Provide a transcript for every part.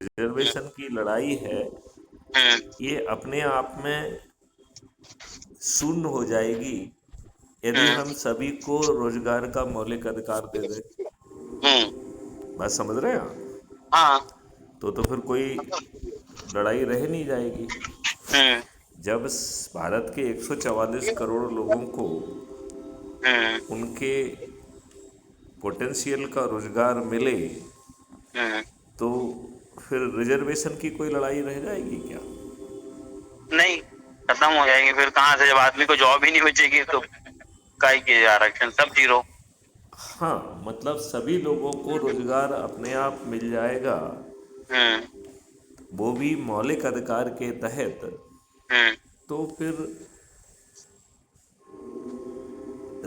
Reservation की लड़ाई है, ये अपने आप में शून्य हो जाएगी यदि हम सभी को रोजगार का मौलिक अधिकार दे दें। बात समझ रहे हैं आप? हाँ। तो फिर कोई लड़ाई रह नहीं जाएगी। जब भारत के 144 करोड़ लोगों को उनके पोटेंशियल का रोजगार मिले तो फिर रिजर्वेशन की कोई लड़ाई रह जाएगी क्या? नहीं, खत्म हो जाएगी। फिर कहाँ से, जब आदमी को जॉब ही नहीं बचेगी तो काहे के आरक्षण, सब जीरो। हाँ, मतलब सभी लोगों को रोजगार अपने आप मिल जाएगा, हम्म वो भी मौलिक अधिकार के तहत। हम्म तो फिर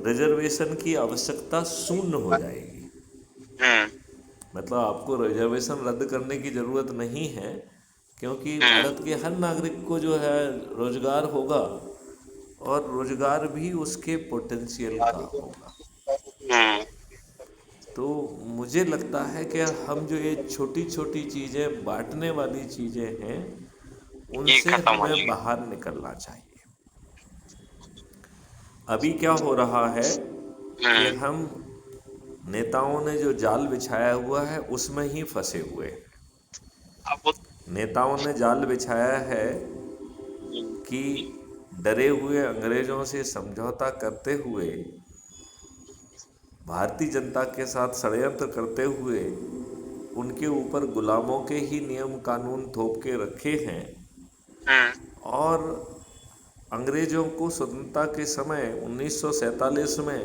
रिजर्वेशन की आवश्यकता शून्य हो जाएगी। हम्म मतलब आपको रिजर्वेशन रद्द करने की ज़रूरत नहीं है, क्योंकि हम्म भारत के हर नागरिक को जो है रोजगार होगा, और रोजगार भी उसके पोटेंशियल का होगा। हम्म तो मुझे लगता है कि हम जो ये छोटी छोटी चीज़ें, बांटने वाली चीज़ें हैं, ये उनसे खत्म हो हमें जाएगी। बाहर निकलना चाहिए। अभी क्या हो रहा है कि हम्म हम नेताओं ने जो जाल बिछाया हुआ है उसमें ही फंसे हुए हैं। अब वो। नेताओं ने जाल बिछाया है कि डरे हुए अंग्रेजों से समझौता करते हुए, भारतीय जनता के साथ षड्यंत्र करते हुए, उनके ऊपर गुलामों के ही नियम कानून थोप के रखे हैं। हम्म और अंग्रेजों को स्वतंत्रता के समय 1947 में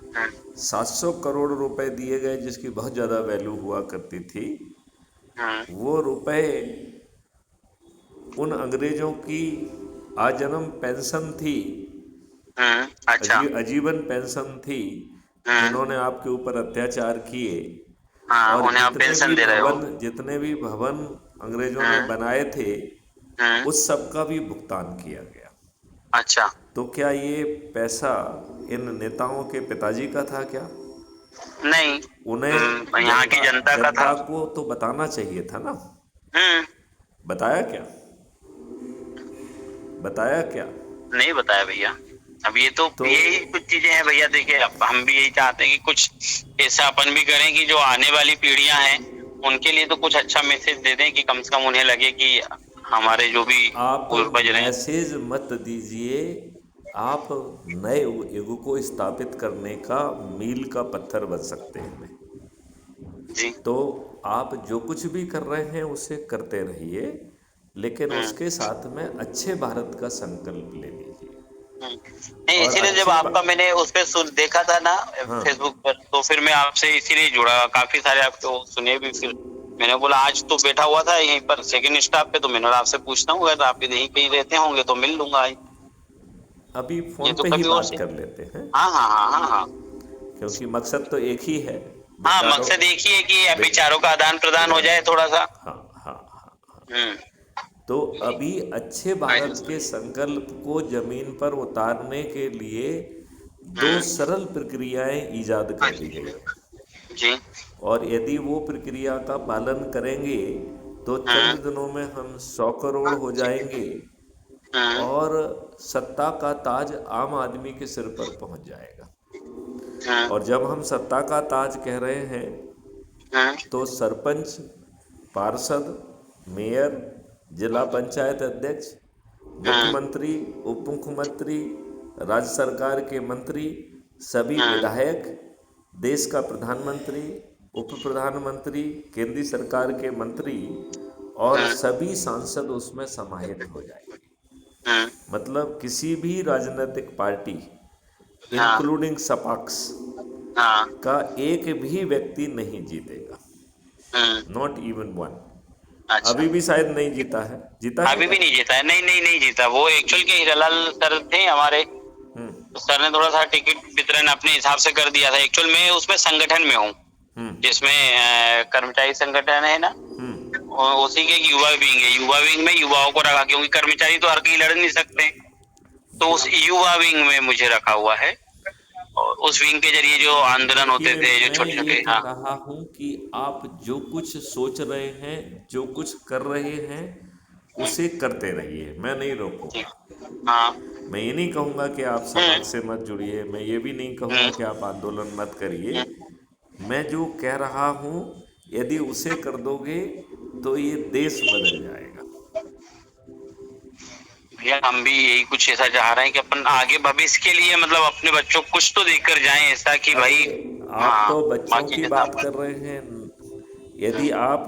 हम्म 700 करोड़ रुपए दिए गए, जिसकी बहुत ज़्यादा वैल्यू हुआ करती थी। हम्म वो रुपए उन अंग्रेजों की आजन्म पेंशन थी, अच्छा। आजीवन पेंशन थी, हम्म जिन्होंने आपके ऊपर अत्याचार किए। हाँ, और उन्हें आप पेंशन दे रहे हो। जितने भी भवन अंग्रेजों ने हम्म बनाए थे, हम्म उस सब का भी भुगतान किया गया। अच्छा। तो क्या ये पैसा इन नेताओं के पिताजी का था क्या? नहीं। उन्हें यहाँ की जनता का था। जनता को तो बताना चाहिए था ना। हम्म बताया क्या? बताया क्या? नहीं बताया भैया। अब ये तो तो यही कुछ चीजें हैं भैया। देखिए, अब हम भी यही चाहते हैं कि कुछ ऐसा अपन भी करें कि जो आने वाली पीढ़ियां हैं उनके लिए तो कुछ अच्छा मैसेज दे दें, कि कम से कम उन्हें लगे कि हमारे जो भी आप पूर्वज रहे। मैसेज मत दीजिए, आप नए युग को स्थापित करने का मील का पत्थर बन सकते हैं। जी। तो आप जो कुछ भी कर रहे हैं उसे करते रहिए, लेकिन हम्म उसके साथ में अच्छे भारत का संकल्प ले लीजिए। नहीं, और इसीलिए जब आपका मैंने उस पे देखा था ना हाँ, फेसबुक पर, तो फिर मैं आपसे इसीलिए जुड़ा। काफी सारे आपके वो सुने भी। फिर मैंने बोला, आज तो बैठा हुआ था यहीं पर सेकंड स्टॉप पे, तो मैंने बोला आपसे पूछता हूँ, अगर आप यहीं कहीं रहते होंगे तो मिल लूंगा। अभी ये फ़ोन तो पे ही कभी और बात से। कर लेते हैं, हाँ हाँ हाँ हाँ हाँ। क्योंकि मकसद तो एक ही है, हाँ, विचारों मकसद एक ही है कि विच विचारों का आदान प्रदान हो प्रदान। जाए थोड़ा सा। हाँ, हाँ, हाँ। हम्म तो अभी अच्छे भारत के संकल्प को ज़मीन पर उतारने के लिए दो हम्म सरल प्रक्रियाएं ईजाद कर दी गई हैं। जी। और यदि वो प्रक्रिया का पालन करेंगे तो चंद हम्म दिनों में हम 100 करोड़ हो जाएंगे, हम्म और सत्ता का ताज आम आदमी के सिर पर पहुंच जाएगा। हम्म और जब हम सत्ता का ताज कह रहे हैं, हम्म तो सरपंच, पार्षद, मेयर, जिला पंचायत अध्यक्ष, हम्म मुख्यमंत्री, उप मुख्यमंत्री, राज्य सरकार के मंत्री, सभी हम्म विधायक, देश का प्रधानमंत्री, उप प्रधानमंत्री, केंद्रीय सरकार के मंत्री, और हम्म सभी सांसद उसमें समाहित हो जाएंगे। हम्म मतलब किसी भी राजनीतिक पार्टी, हाँ इंक्लूडिंग सपाक्स, हाँ। का एक भी व्यक्ति नहीं जीतेगा। हम्म नॉट इवन वन। अच्छा। अभी भी शायद नहीं जीता है। जीता है अभी क्या? भी नहीं जीता है। नहीं नहीं नहीं जीता। वो एक्चुअल के हीरालाल सर थे हमारे। हम्म तो सर ने थोड़ा सा टिकट वितरण अपने हिसाब से कर दिया था। एक्चुअल में उसमें संगठन में हूँ, हम्म जिसमें कर्मचारी संगठन है ना, हम्म और उसी के एक युवा विंग है। युवा विंग में युवाओं को रखा, क्योंकि कर्मचारी तो हर कहीं लड़ नहीं सकते। तो उस युवा विंग में मुझे रखा हुआ है। और उस विंग के जरिए जो आंदोलन होते देखिए, थे, जो मैं छोटे ये छोटे। कह हाँ। रहा हूं कि आप जो कुछ सोच रहे हैं, जो कुछ कर रहे हैं, उसे करते रहिए, मैं नहीं जी। रोकूंगा। हाँ। मैं ये नहीं कहूंगा कि आप समाज से मत जुड़िए, मैं ये भी नहीं कहूंगा कि हम्म। आप आंदोलन मत करिए। हम्म। मैं जो कह रहा हूं, यदि उसे कर दोगे तो ये देश बदल जाएगा। भैया हम भी यही कुछ ऐसा चाह रहे हैं कि अपन आगे भविष्य के लिए मतलब अपने बच्चों को कुछ तो देकर जाएं, ऐसा कि अरे, भाई। आप हाँ। तो बच्चों बाकी की जैसा बात अपन। कर रहे हैं। यदि आप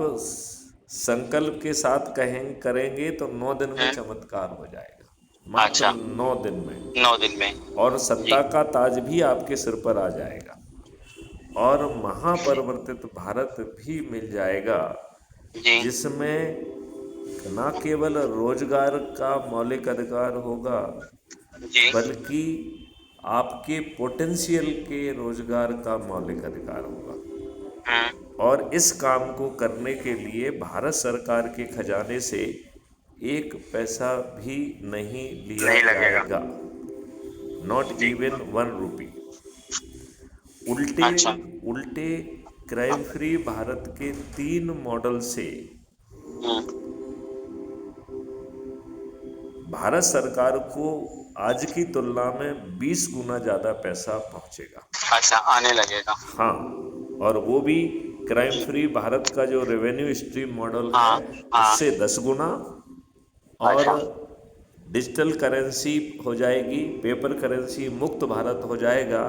संकल्प के साथ करेंगे तो 9 दिन में हम्म। चमत्कार हो जाएगा, मात्र अच्छा। 9 दिन में। 9 दिन में। और जी। सत्ता का ताज भी आपके सिर पर आ जाएगा, और महापरिवर्तित भारत भी मिल जाएगा, जी। जिसमें न केवल रोजगार का मौलिक अधिकार होगा, जी। बल्कि आपके पोटेंशियल के रोजगार का मौलिक अधिकार होगा। हम्म। और इस काम को करने के लिए भारत सरकार के खजाने से एक पैसा भी नहीं लिया नहीं लगेगा। जाएगा, नॉट जी। इवन 1 रुपी। उल्टे अच्छा। उल्टे क्राइम फ्री भारत के 3 मॉडल से हम्म। भारत सरकार को आज की तुलना में 20 गुना ज़्यादा पैसा पहुंचेगा। अच्छा, आने लगेगा। हाँ, और वो भी क्राइम फ्री भारत का जो रेवेन्यू स्ट्रीम मॉडल है, हाँ। हाँ। उससे 10 गुना। और अच्छा। डिजिटल करेंसी हो जाएगी, पेपर करेंसी मुक्त भारत हो जाएगा,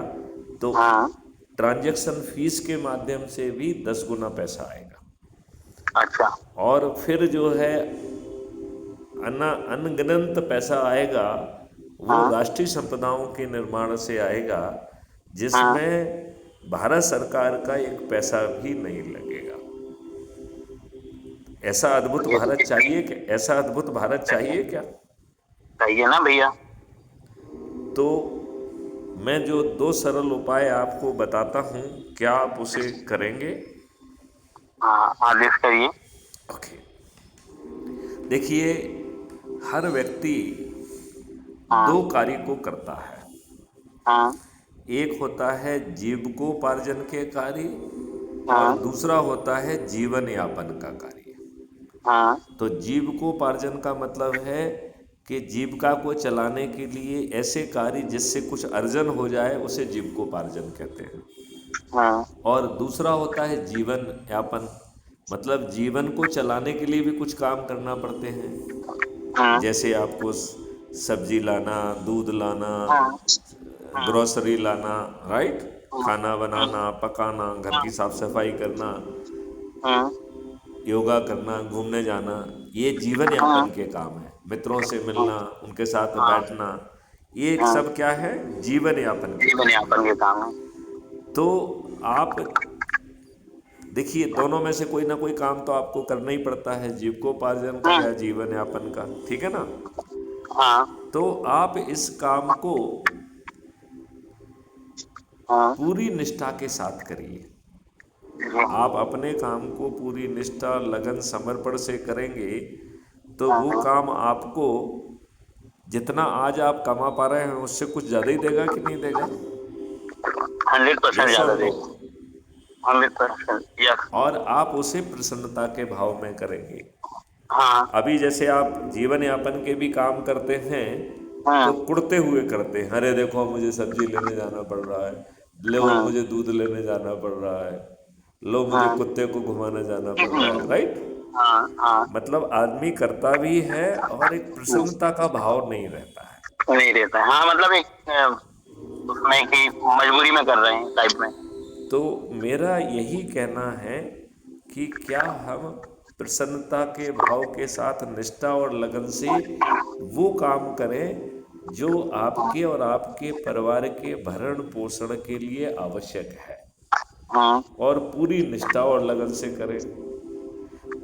तो हाँ। ट्रांजैक्शन फीस के माध्यम से भी 10 गुना पैसा आएगा। अच्छा। और फिर जो है अनगिनत पैसा आएगा, वो हाँ। राष्ट्रीय संपदाओं के निर्माण से आएगा, हाँ। जिसमें भारत सरकार का एक पैसा भी नहीं लगेगा। ऐसा अद्भुत ये तो भारत चाहिए क्या? ऐसा अद्भुत भारत चाहिए क्या? चाहिए ना भैया। तो मैं जो 2 सरल उपाय आपको बताता हूँ, क्या आप उसे करेंगे? हाँ, आदेश करिए। ओके, देखिए, हर व्यक्ति हाँ। 2 कार्य को करता है। हाँ। एक होता है जीविकोपार्जन के कार्य, और हाँ। दूसरा होता है जीवन यापन का कार्य। हाँ। तो जीविकोपार्जन का मतलब है कि जीविका को चलाने के लिए ऐसे कार्य जिससे कुछ अर्जन हो जाए, उसे जीविकोपार्जन कहते हैं। हाँ। और दूसरा होता है जीवन यापन, मतलब जीवन को चलाने के लिए भी कुछ काम करना पड़ते हैं। हाँ। जैसे आपको सब्जी लाना, दूध लाना, हाँ। हाँ। ग्रोसरी लाना, राइट, हाँ। खाना बनाना, पकाना, घर की साफ सफाई करना, हाँ। योगा करना, घूमने जाना, ये जीवन हाँ। यापन के काम है। मित्रों से मिलना, उनके साथ हाँ। बैठना, ये हाँ। सब क्या है? जीवन यापन के जीवन काम यापन है। के काम है। तो आप देखिए, दोनों में से कोई ना कोई काम तो आपको करना ही पड़ता है, जीविकोपार्जन का हाँ। या जीवन यापन का, ठीक है ना? हाँ। तो आप इस काम को हाँ। पूरी निष्ठा के साथ करिए। जी। आप अपने काम को पूरी निष्ठा, लगन, समर्पण से करेंगे, तो वो हाँ। काम आपको जितना आज आप कमा पा रहे हैं, उससे कुछ ज़्यादा ही देगा कि नहीं देगा? 100% यस ज्यादा और नो? देगा। 100%, यस। और आप उसे प्रसन्नता के भाव में करेंगे। हाँ। अभी जैसे आप जीवन यापन के भी काम करते हैं, तो हाँ। कुड़ते हुए करते हैं, अरे देखो मुझे सब्जी लेने जाना पड़ रहा है, लो हाँ। मुझे दूध लेने जाना पड़ रहा है, लो मुझे हाँ। कुत्ते को घुमाने जाना पड़ रहा है, राइट? हाँ। हाँ। मतलब आदमी करता भी है, और एक प्रसन्नता का भाव नहीं रहता है। नहीं रहता है। हाँ, मतलब एक उसमें कि मजबूरी में कर रहे हैं टाइप में। तो मेरा यही कहना है कि क्या हम प्रसन्नता के भाव के साथ, निष्ठा और लगन से वो काम करें जो आपके और आपके परिवार के भरण पोषण के लिए आवश्यक है, हाँ। और पूरी निष्ठा और लगन से करें।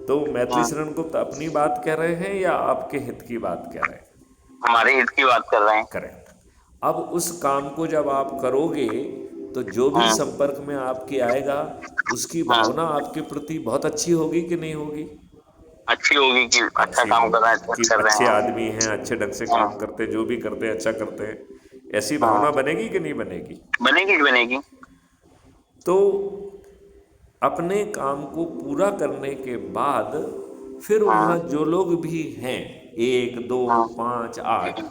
तो मैथिली हाँ। शरण गुप्त अपनी बात कह रहे हैं या आपके हित की बात कह रहे हैं? हमारे हित की बात कर रहे हैं। करेक्ट। अब उस काम को जब आप करोगे, तो जो भी हाँ। संपर्क में आपके आएगा, उसकी हाँ। भावना आपके प्रति बहुत अच्छी होगी कि नहीं होगी? अच्छी होगी कि अच्छा अच्छी काम कर रहे होगी हैं, कि कर रहे अच्छे हैं। आदमी हैं, अच्छे ढंग से हाँ। काम करते हैं, जो भी करते हैं अच्छा करते हैं। ऐसी भावना बनेगी कि नहीं बनेगी? बनेगी बनेगी। तो अपने काम को पूरा करने के बाद फिर वहाँ जो लोग भी हैं, 1, 2, 5, 8,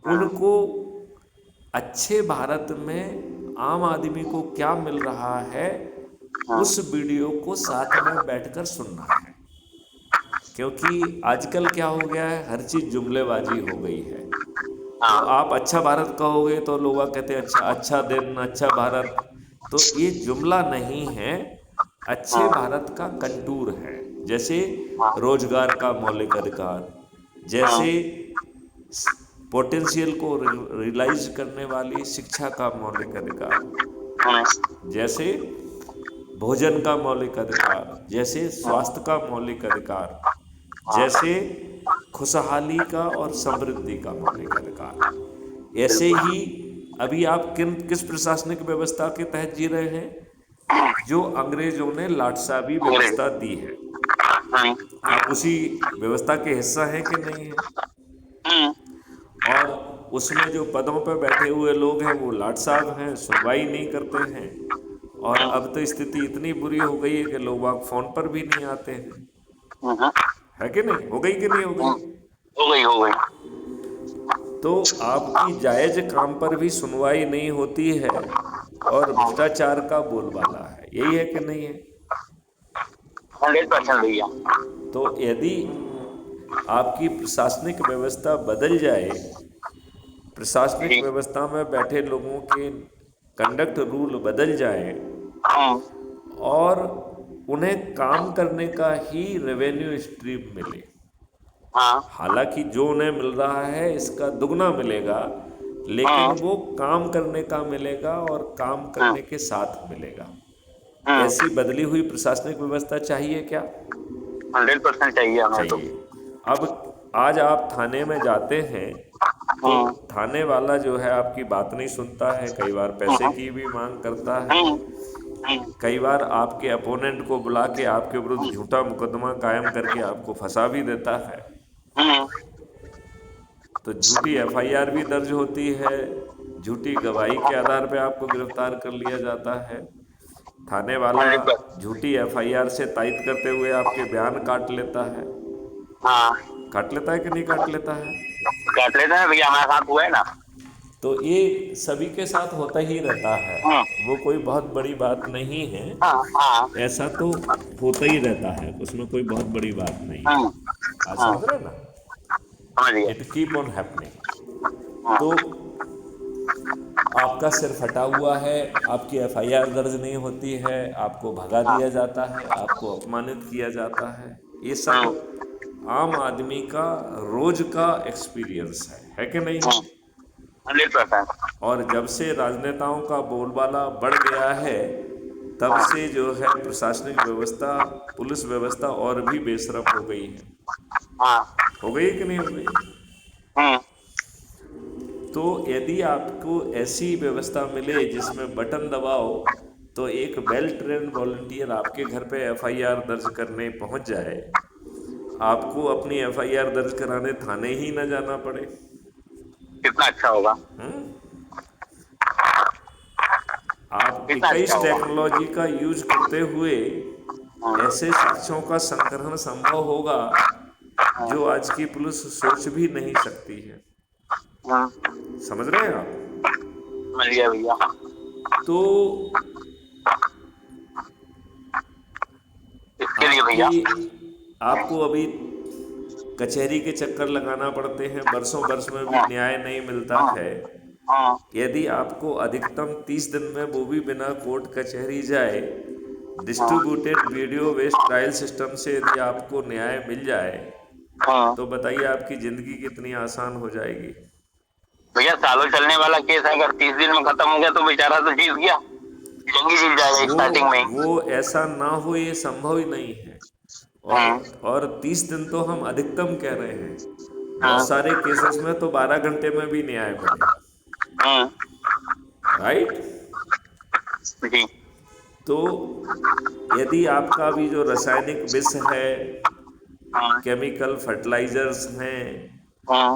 उनको अच्छे भारत में आम आदमी को क्या मिल रहा है, उस वीडियो को साथ में बैठकर सुनना है। क्योंकि आजकल क्या हो गया है, हर चीज़ जुमलेबाजी हो गई है। तो आप अच्छा भारत कहोगे तो लोग कहते हैं अच्छा अच्छा दिन, अच्छा भारत। तो ये जुमला नहीं है, अच्छे भारत का कंटूर है। जैसे रोजगार का मौलिक अधिकार, जैसे पोटेंशियल को रियलाइज करने वाली शिक्षा का मौलिक अधिकार, जैसे भोजन का मौलिक अधिकार, जैसे स्वास्थ्य का मौलिक अधिकार, जैसे खुशहाली का और समृद्धि का मौलिक अधिकार। ऐसे ही अभी आप किस प्रशासनिक व्यवस्था के तहत जी रहे हैं? जो अंग्रेजों ने लाटसाबी व्यवस्था दी है। आप उसी व्यवस्था के हिस्सा हैं कि नहीं है? और उसमें जो पदों पर बैठे हुए लोग हैं वो लाट साहब हैं, सुनवाई नहीं करते हैं। और अब तो स्थिति इतनी बुरी हो गई है कि लोग आप फोन पर भी नहीं आते हैं, है कि नहीं? हो गई कि नहीं हो गई? हो गई हो गई। तो आपकी जायज काम पर भी सुनवाई नहीं होती है और भ्रष्टाचार का बोलबाला है। यही है कि नहीं है? 100% भैया। तो यदि आपकी प्रशासनिक व्यवस्था बदल जाए, प्रशासनिक व्यवस्था में बैठे लोगों के कंडक्ट रूल बदल जाए और उन्हें काम करने का ही रेवेन्यू स्ट्रीम मिले, हालांकि जो उन्हें मिल रहा है इसका दुगना मिलेगा, लेकिन वो काम करने का मिलेगा और काम करने के साथ मिलेगा। ऐसी बदली हुई प्रशासनिक व्यवस्था चाहिए क्या? 100% चाहिए हमें तो। चाहिए। अब आज आप थाने में जाते हैं तो थाने वाला जो है आपकी बात नहीं सुनता है, कई बार पैसे की भी मांग करता है, कई बार आपके अपोनेंट को बुला के आपके विरुद्ध झूठा मुकदमा कायम करके आपको फंसा भी देता है। तो झूठी एफआईआर भी दर्ज होती है, झूठी गवाही के आधार पे आपको गिरफ्तार कर लिया जाता है। थाने वाला झूठी एफआईआर से तायद करते हुए आपके बयान काट लेता है। काट लेता है कि नहीं काट लेता है? काट लेते हैं भैया, हमारे साथ हुआ है ना। तो ये सभी के साथ होता ही रहता है, वो कोई बहुत बड़ी बात नहीं है। ऐसा तो होता ही रहता है, उसमें कोई बहुत बड़ी बात नहीं है। आज समझ रहे ना? It keep on happening. तो आपका सिर फटा हुआ है, आपकी एफआईआर दर्ज नहीं होती है, आपको भगा दिया जाता है, आपको अपमानित किया जाता है। ये सब आम आदमी का रोज का एक्सपीरियंस है कि नहीं? 100%। और जब से राजनेताओं का बोलबाला बढ़ गया है, तब से जो है प्रशासनिक व्यवस्था, पुलिस व्यवस्था और भी बेशरम हो गई है। हो गई कि नहीं हो गई? तो यदि आपको ऐसी व्यवस्था मिले जिसमें बटन दबाओ तो एक वेल ट्रेन्ड वॉलंटियर आपके घर पे एफआईआर दर्ज करने पहुंच जाए, आपको अपनी एफआईआर दर्ज कराने थाने ही न जाना पड़े, कितना अच्छा होगा। आप डिवाइस टेक्नोलॉजी का यूज करते हुए ऐसे साक्ष्यों का संग्रहण संभव होगा जो आज की पुलिस सोच भी नहीं सकती है। समझ रहे हैं आप? भैया। तो इसके लिए भैया आपको अभी कचहरी के चक्कर लगाना पड़ते हैं, वर्षों वर्ष में भी न्याय नहीं मिलता है। यदि आपको अधिकतम 30 दिन में वो भी बिना कोर्ट कचहरी जाए distributed video based trial system से यदि आपको न्याय मिल जाए तो बताइए आपकी जिंदगी कितनी आसान हो जाएगी। भैया सालों चलने वाला केस अगर 30 दिन में खत्म हो गया तो बेचारा तो जीत गया, जंगी जीत जाएगा स्टार्टिंग में। वो ऐसा ना हो, ये संभव ही नहीं है। और 30 दिन तो हम अधिकतम कह रहे हैं, बहुत सारे केसेस में तो 12 घंटे में भी न्याय मिलेगा। राइट? तो यदि आपका भी जो रासायनिक विष है, केमिकल फर्टिलाइजर्स हैं,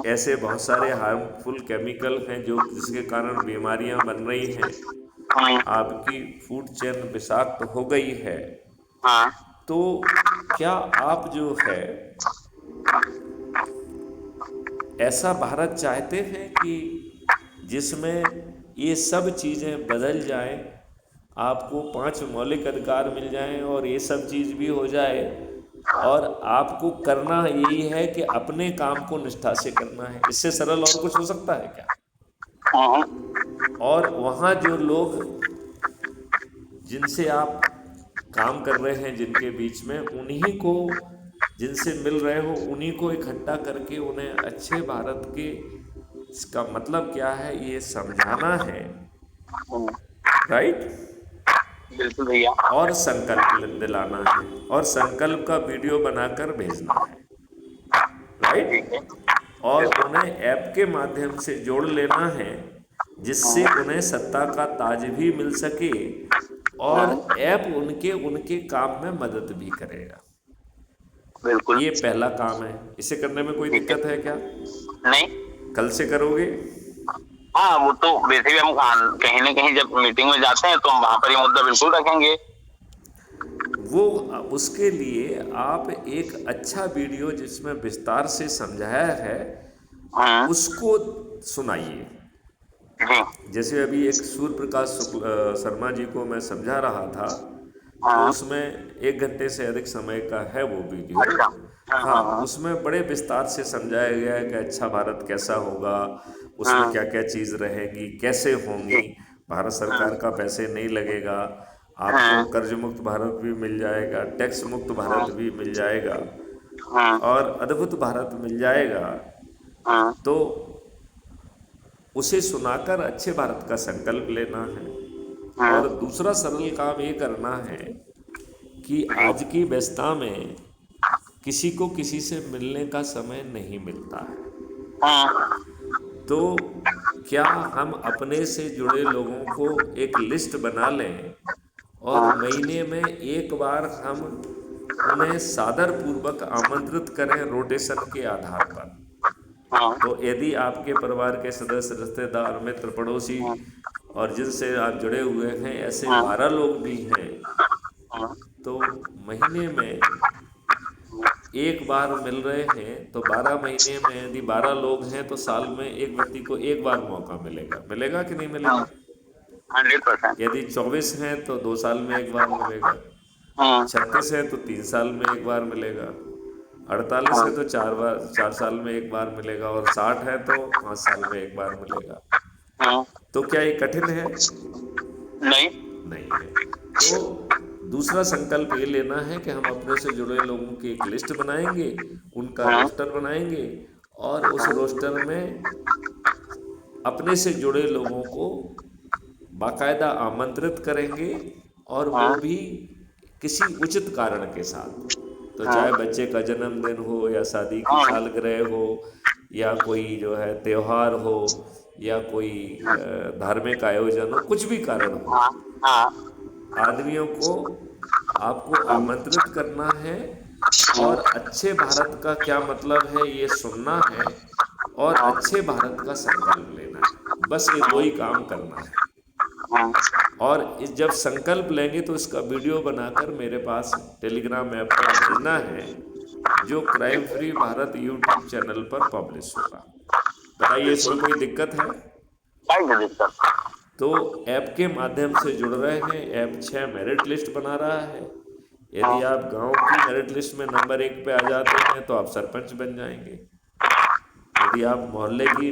ऐसे बहुत सारे हार्मफुल केमिकल हैं जो जिसके कारण बीमारियां बन रही हैं, आपकी फूड चेन विषाक्त हो गई है। तो क्या आप जो है ऐसा भारत चाहते हैं कि जिसमें ये सब चीज़ें बदल जाएं, आपको 5 मौलिक अधिकार मिल जाएं और ये सब चीज़ भी हो जाए, और आपको करना यही है कि अपने काम को निष्ठा से करना है? इससे सरल और कुछ हो सकता है क्या? और वहाँ जो लोग जिनसे आप काम कर रहे हैं, जिनके बीच में, उन्हीं को, जिनसे मिल रहे हो, उन्हीं को इकट्ठा करके उन्हें अच्छे भारत के इसका मतलब क्या है ये समझाना है, राइट? बिल्कुल भैया। और संकल्प दिलाना है, और संकल्प का वीडियो बनाकर भेजना है, राइट? ठीक है। और उन्हें ऐप के माध्यम से जोड़ लेना है, जिससे उन्हें सत्ता का ताज भी मिल सके, और ऐप उनके उनके काम में मदद भी करेगा। बिल्कुल। ये पहला काम है। इसे करने में कोई ठीक है। दिक्कत है क्या? नहीं। कल से करोगे? हाँ, वो तो वैसे भी हम कहीं ना कहीं जब मीटिंग में जाते हैं तो हम वहां पर ये मुद्दा बिल्कुल रखेंगे। वो उसके लिए आप एक अच्छा वीडियो जिसमें विस्तार से समझाया है उसको सुनाइए। जैसे अभी एक सूर्य प्रकाश शर्मा जी को मैं समझा रहा था, तो उसमें 1 घंटे से अधिक समय का है वो वीडियो। अच्छा। हाँ, उसमें बड़े विस्तार से समझाया गया है कि अच्छा भारत कैसा होगा, उसमें क्या क्या चीज़ रहेगी, कैसे होंगी, भारत सरकार का पैसे नहीं लगेगा, आपको कर्ज मुक्त भारत भी मिल जाएगा, टैक्स मुक्त भारत भी मिल जाएगा, और अद्भुत भारत मिल जाएगा। तो उसे सुनाकर अच्छे भारत का संकल्प लेना है। और दूसरा सरल काम ये करना है कि आज की व्यस्तता में किसी को किसी से मिलने का समय नहीं मिलता है, तो क्या हम अपने से जुड़े लोगों को एक लिस्ट बना लें, और महीने में एक बार हम उन्हें सादर पूर्वक आमंत्रित करें रोटेशन के आधार पर। तो यदि आपके परिवार के सदस्य, रिश्तेदार, मित्र, पड़ोसी और जिनसे आप जुड़े हुए हैं ऐसे 12 लोग भी हैं, तो महीने में एक बार मिल रहे हैं, तो 12 महीने में यदि 12 लोग हैं तो साल में एक व्यक्ति को एक बार मौका मिलेगा। मिलेगा कि नहीं मिलेगा? 100%। यदि 24 हैं तो 2 साल में एक बार मिलेगा, 36 है तो 3 साल में एक बार मिलेगा, 48 है तो 4 साल में एक बार मिलेगा, और 60 है तो 5 साल में एक बार मिलेगा। तो क्या ये कठिन है? नहीं। नहीं है। तो दूसरा संकल्प ये लेना है कि हम अपने से जुड़े लोगों की एक लिस्ट बनाएंगे, उनका रोस्टर बनाएंगे, और उस रोस्टर में अपने से जुड़े लोगों को बाकायदा आमंत्रित करेंगे, और वो भी किसी उचित कारण के साथ। तो चाहे बच्चे का जन्मदिन हो, या शादी की सालगिरह हो, या कोई जो है त्योहार हो, या कोई धार्मिक आयोजन हो, कुछ भी कारण हो, आदमियों को आपको आमंत्रित करना है, और अच्छे भारत का क्या मतलब है ये सुनना है, और अच्छे भारत का संकल्प लेना है। बस ये 2 ही काम करना है। और जब संकल्प लेंगे तो इसका वीडियो बनाकर मेरे पास टेलीग्राम ऐप पर भेजना है, जो crime free Bharat YouTube channel पर पब्लिश होगा। बताइए, इसमें कोई दिक्कत है? तो ऐप के माध्यम से जुड़ रहे हैं, ऐप 6 मेरिट लिस्ट बना रहा है। यदि आप गांव की मेरिट लिस्ट में नंबर 1 पे आ जाते हैं तो आप सरपंच बन जाएंगे। यदि आप मोहल्ले की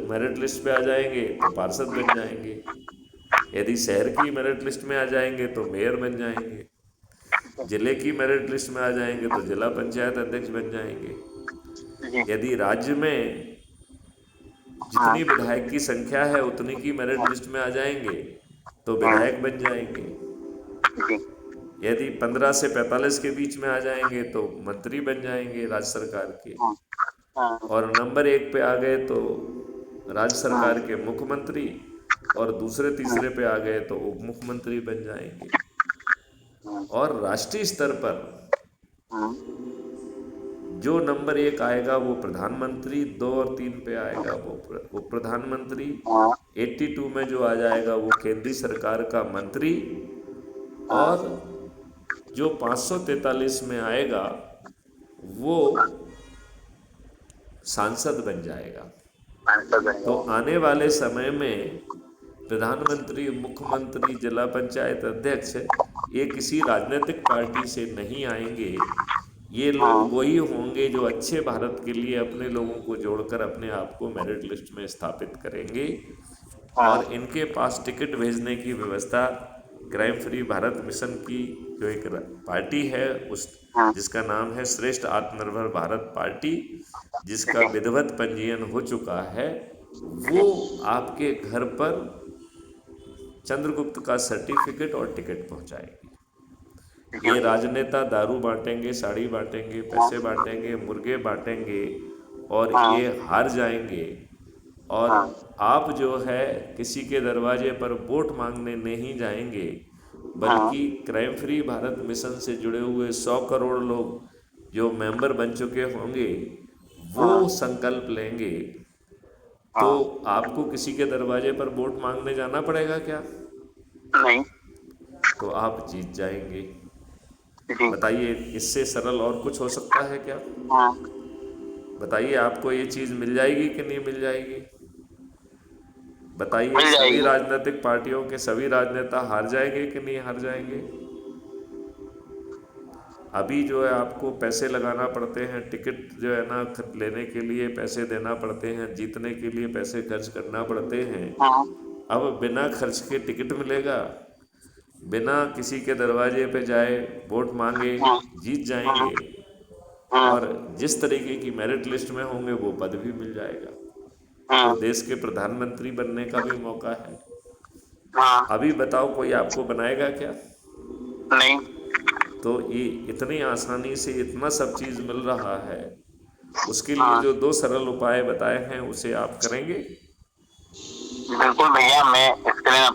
मेरिट लिस्ट पे आ जाएंगे तो पार्षद बन जाएंगे। यदि शहर की मेरिट लिस्ट में आ जाएंगे तो मेयर बन जाएंगे। जिले की मेरिट लिस्ट में आ जाएंगे तो जिला पंचायत अध्यक्ष बन जाएंगे। यदि राज्य में जितनी विधायक की संख्या है उतनी की मेरिट लिस्ट में आ जाएंगे तो विधायक बन जाएंगे। यदि 15 से 45 के बीच में आ जाएंगे तो मंत्री बन जाएंगे राज्य सरकार के। और नंबर 1 पे आ गए तो राज्य सरकार के मुख्यमंत्री, और दूसरे तीसरे पे आ गए तो उप मुख्यमंत्री बन जाएंगे। और राष्ट्रीय स्तर पर जो नंबर 1 आएगा वो प्रधानमंत्री, 2 और 3 पे आएगा वो प्रधानमंत्री, 82 में जो आ जाएगा वो केंद्रीय सरकार का मंत्री, और जो 543 में आएगा वो सांसद बन जाएगा। तो आने वाले समय में प्रधानमंत्री, मुख्यमंत्री, जिला पंचायत अध्यक्ष ये किसी राजनीतिक पार्टी से नहीं आएंगे। ये लोग वही होंगे जो अच्छे भारत के लिए अपने लोगों को जोड़कर अपने आप को मेरिट लिस्ट में स्थापित करेंगे। और इनके पास टिकट भेजने की व्यवस्था क्राइम फ्री भारत मिशन की जो एक पार्टी है उस जिसका नाम है श्रेष्ठ आत्मनिर्भर भारत पार्टी, जिसका विधिवत पंजीयन हो चुका है, वो आपके घर पर चंद्रगुप्त का सर्टिफिकेट और टिकट पहुंचाएगी। ये राजनेता दारू बांटेंगे, साड़ी बांटेंगे, पैसे बांटेंगे, मुर्गे बांटेंगे और ये हार जाएंगे। और आप जो है किसी के दरवाजे पर वोट मांगने नहीं जाएंगे, बल्कि क्राइम फ्री भारत मिशन से जुड़े हुए 100 करोड़ लोग जो मेंबर बन चुके होंगे वो संकल्प लेंगे। तो आपको किसी के दरवाजे पर वोट मांगने जाना पड़ेगा क्या? नहीं। तो आप जीत जाएंगे। बताइए, इससे सरल और कुछ हो सकता है क्या? बताइए, आपको ये चीज मिल जाएगी कि नहीं मिल जाएगी? बताइए, सभी राजनीतिक पार्टियों के सभी राजनेता हार जाएंगे कि नहीं हार जाएंगे? अभी जो है आपको पैसे लगाना पड़ते हैं, टिकट जो है ना लेने के लिए पैसे देना पड़ते हैं, जीतने के लिए पैसे खर्च करना पड़ते हैं। अब बिना खर्च के टिकट मिलेगा? बिना किसी के दरवाजे पे जाए वोट मांगे जीत जाएंगे, और जिस तरीके की मेरिट लिस्ट में होंगे वो पद भी मिल जाएगा। तो देश के प्रधानमंत्री बनने का भी मौका है। अभी बताओ, कोई आपको बनाएगा क्या? नहीं। तो ये इतनी आसानी से इतना सब चीज मिल रहा है, उसके लिए जो 2 सरल उपाय बताए हैं उसे आप करेंगे? बिल्कुल भैया, मैं इसके लिए